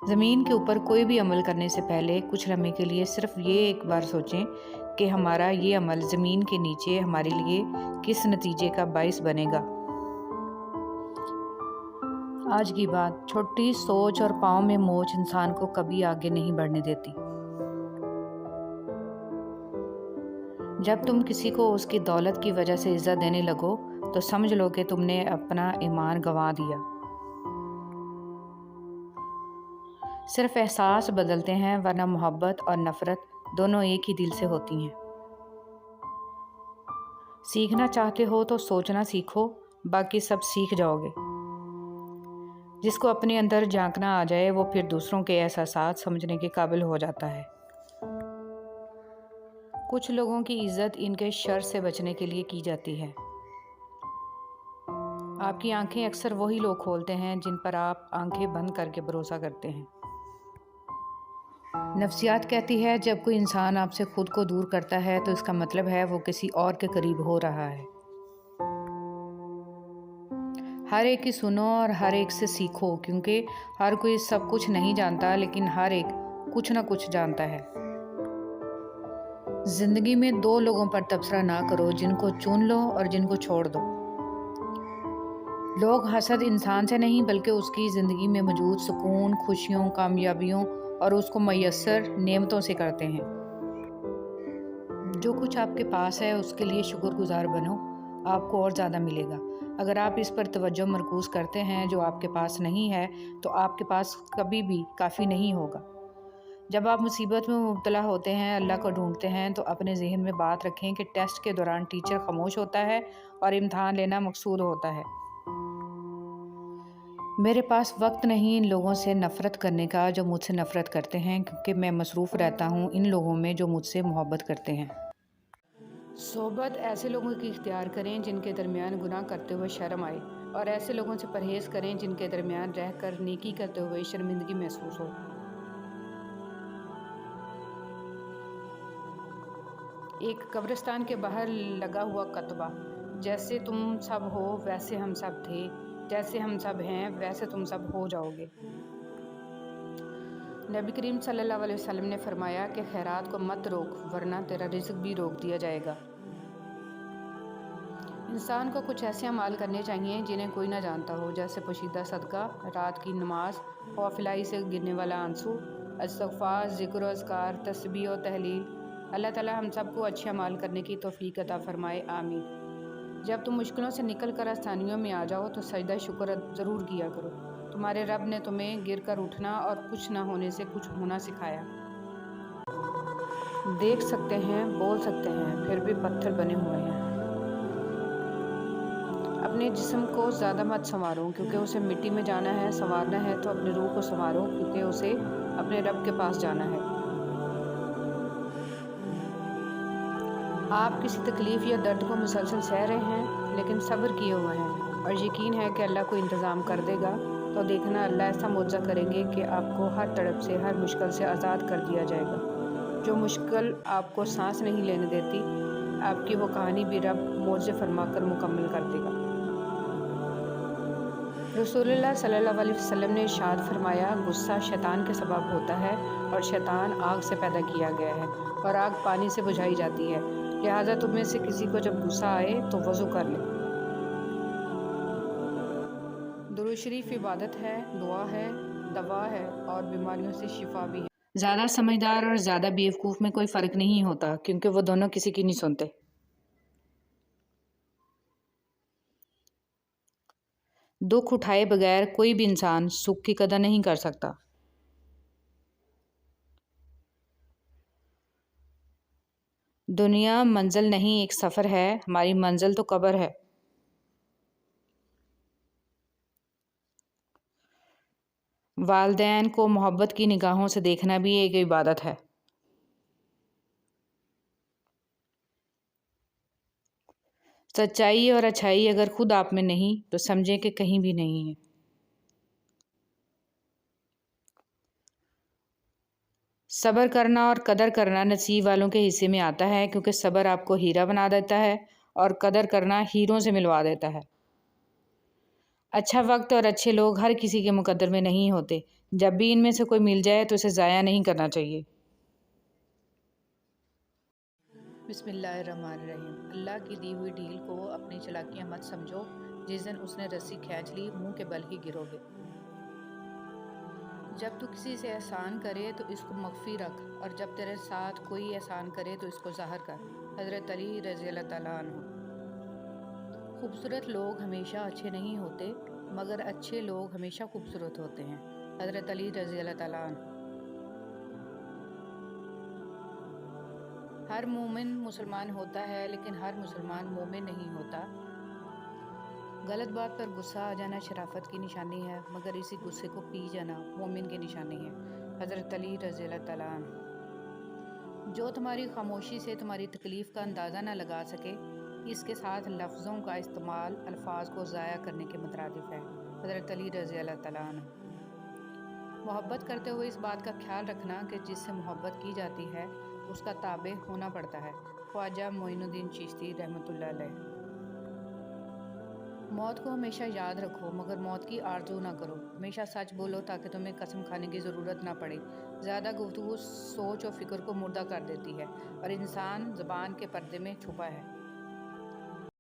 زمین کے اوپر کوئی بھی عمل کرنے سے پہلے کچھ لمحے کے لیے صرف یہ ایک بار سوچیں کہ ہمارا یہ عمل زمین کے نیچے ہمارے لیے کس نتیجے کا باعث بنے گا۔ آج کی بات، چھوٹی سوچ اور پاؤں میں موچ انسان کو کبھی آگے نہیں بڑھنے دیتی۔ جب تم کسی کو اس کی دولت کی وجہ سے عزت دینے لگو تو سمجھ لو کہ تم نے اپنا ایمان گنوا دیا۔ صرف احساس بدلتے ہیں، ورنہ محبت اور نفرت دونوں ایک ہی دل سے ہوتی ہیں۔ سیکھنا چاہتے ہو تو سوچنا سیکھو، باقی سب سیکھ جاؤ گے۔ جس کو اپنے اندر جھانکنا آ جائے وہ پھر دوسروں کے احساسات سمجھنے کے قابل ہو جاتا ہے۔ کچھ لوگوں کی عزت ان کے شر سے بچنے کے لیے کی جاتی ہے۔ آپ کی آنکھیں اکثر وہی لوگ کھولتے ہیں جن پر آپ آنکھیں بند کر کے بھروسہ کرتے ہیں۔ نفسیات کہتی ہے جب کوئی انسان آپ سے خود کو دور کرتا ہے تو اس کا مطلب ہے وہ کسی اور کے قریب ہو رہا ہے۔ ہر ایک کی سنو اور ہر ایک سے سیکھو، کیونکہ ہر کوئی سب کچھ نہیں جانتا، لیکن ہر ایک کچھ نہ کچھ جانتا ہے۔ زندگی میں دو لوگوں پر تبصرہ نہ کرو، جن کو چن لو اور جن کو چھوڑ دو۔ لوگ حسد انسان سے نہیں بلکہ اس کی زندگی میں موجود سکون، خوشیوں، کامیابیوں اور اس کو میسر نعمتوں سے کرتے ہیں۔ جو کچھ آپ کے پاس ہے اس کے لیے شکر گزار بنو، آپ کو اور زیادہ ملے گا۔ اگر آپ اس پر توجہ مرکوز کرتے ہیں جو آپ کے پاس نہیں ہے تو آپ کے پاس کبھی بھی کافی نہیں ہوگا۔ جب آپ مصیبت میں مبتلا ہوتے ہیں، اللہ کو ڈھونڈتے ہیں، تو اپنے ذہن میں بات رکھیں کہ ٹیسٹ کے دوران ٹیچر خاموش ہوتا ہے اور امتحان لینا مقصود ہوتا ہے۔ میرے پاس وقت نہیں ان لوگوں سے نفرت کرنے کا جو مجھ سے نفرت کرتے ہیں، کیونکہ میں مصروف رہتا ہوں ان لوگوں میں جو مجھ سے محبت کرتے ہیں۔ صحبت ایسے لوگوں کی اختیار کریں جن کے درمیان گناہ کرتے ہوئے شرم آئے، اور ایسے لوگوں سے پرہیز کریں جن کے درمیان رہ کر نیکی کرتے ہوئے شرمندگی محسوس ہو۔ ایک قبرستان کے باہر لگا ہوا کتبہ: جیسے تم سب ہو ویسے ہم سب تھے، جیسے ہم سب ہیں ویسے تم سب ہو جاؤ گے۔ نبی کریم صلی اللہ علیہ وسلم نے فرمایا کہ خیرات کو مت روک ورنہ تیرا رزق بھی روک دیا جائے گا۔ انسان کو کچھ ایسے اعمال کرنے چاہیے جنہیں کوئی نہ جانتا ہو، جیسے پوشیدہ صدقہ، رات کی نماز، غافلائی سے گرنے والا آنسو، استغفار، ذکر و اذکار، تسبیح و تحلیل۔ اللہ تعالی ہم سب کو اچھے اعمال کرنے کی توفیق عطا فرمائے، آمین۔ جب تم مشکلوں سے نکل کر آسانیوں میں آ جاؤ تو سجدہ شکر ضرور کیا کرو۔ تمہارے رب نے تمہیں گر کر اٹھنا اور کچھ نہ ہونے سے کچھ ہونا سکھایا۔ دیکھ سکتے ہیں، بول سکتے ہیں، پھر بھی پتھر بنے ہوئے ہیں۔ اپنے جسم کو زیادہ مت سنوارو کیونکہ اسے مٹی میں جانا ہے، سنوارنا ہے تو اپنی روح کو سنوارو کیونکہ اسے اپنے رب کے پاس جانا ہے۔ آپ کسی تکلیف یا درد کو مسلسل سہ رہے ہیں لیکن صبر کیے ہوئے ہیں اور یقین ہے کہ اللہ کو انتظام کر دے گا، تو دیکھنا اللہ ایسا معجزہ کریں گے کہ آپ کو ہر تڑپ سے، ہر مشکل سے آزاد کر دیا جائے گا۔ جو مشکل آپ کو سانس نہیں لینے دیتی، آپ کی وہ کہانی بھی رب معجزے فرما کر مکمل کر دے گا۔ رسول اللہ صلی اللہ علیہ وسلم نے ارشاد فرمایا، غصہ شیطان کے سبب ہوتا ہے اور شیطان آگ سے پیدا کیا گیا ہے اور آگ پانی سے بجھائی جاتی ہے، لہٰذا تم میں سے کسی کو جب غصہ آئے تو وضو کر لے۔ درود شریف عبادت ہے، دعا ہے، دوا ہے اور بیماریوں سے شفا بھی ہے۔ زیادہ سمجھدار اور زیادہ بیوقوف میں کوئی فرق نہیں ہوتا، کیونکہ وہ دونوں کسی کی نہیں سنتے۔ دکھ اٹھائے بغیر کوئی بھی انسان سکھ کی قدر نہیں کر سکتا۔ دنیا منزل نہیں، ایک سفر ہے، ہماری منزل تو قبر ہے۔ والدین کو محبت کی نگاہوں سے دیکھنا بھی ایک عبادت ہے۔ سچائی اور اچھائی اگر خود آپ میں نہیں تو سمجھیں کہ کہیں بھی نہیں ہے۔ صبر کرنا اور قدر کرنا نصیب والوں کے حصے میں آتا ہے، کیونکہ صبر آپ کو ہیرا بنا دیتا ہے اور قدر کرنا ہیروں سے ملوا دیتا ہے۔ اچھا وقت اور اچھے لوگ ہر کسی کے مقدر میں نہیں ہوتے، جب بھی ان میں سے کوئی مل جائے تو اسے ضائع نہیں کرنا چاہیے۔ بسم اللہ الرحمن الرحیم۔ اللہ کی دی ہوئی ڈھیل کو اپنی چلاکیاں مت سمجھو، جس دن اس نے رسی کھینچ لی منہ کے بل ہی گرو گے۔ جب تو کسی سے احسان کرے تو اس کو مخفی رکھ، اور جب تیرے ساتھ کوئی احسان کرے تو اس کو ظاہر کر۔ حضرت علی رضی اللہ تعالیٰ عنہ۔ خوبصورت لوگ ہمیشہ اچھے نہیں ہوتے، مگر اچھے لوگ ہمیشہ خوبصورت ہوتے ہیں۔ حضرت علی رضی اللہ تعالیٰ عنہ۔ ہر مومن مسلمان ہوتا ہے لیکن ہر مسلمان مومن نہیں ہوتا۔ غلط بات پر غصہ آ جانا شرافت کی نشانی ہے، مگر اسی غصے کو پی جانا مومن کی نشانی ہے۔ حضرت علی رضی اللہ تعالیٰ عنہ۔ جو تمہاری خاموشی سے تمہاری تکلیف کا اندازہ نہ لگا سکے، اس کے ساتھ لفظوں کا استعمال الفاظ کو ضائع کرنے کے مترادف ہے۔ حضرت علی رضی اللہ تعالیٰ عنہ۔ محبت کرتے ہوئے اس بات کا خیال رکھنا کہ جس سے محبت کی جاتی ہے اس کا تابع ہونا پڑتا ہے۔ خواجہ معین الدین چشتی رحمۃ اللہ علیہ۔ موت کو ہمیشہ یاد رکھو مگر موت کی آرزو نہ کرو۔ ہمیشہ سچ بولو تاکہ تمہیں قسم کھانے کی ضرورت نہ پڑے۔ زیادہ گفتگو سوچ و فکر کو مردہ کر دیتی ہے، اور انسان زبان کے پردے میں چھپا ہے۔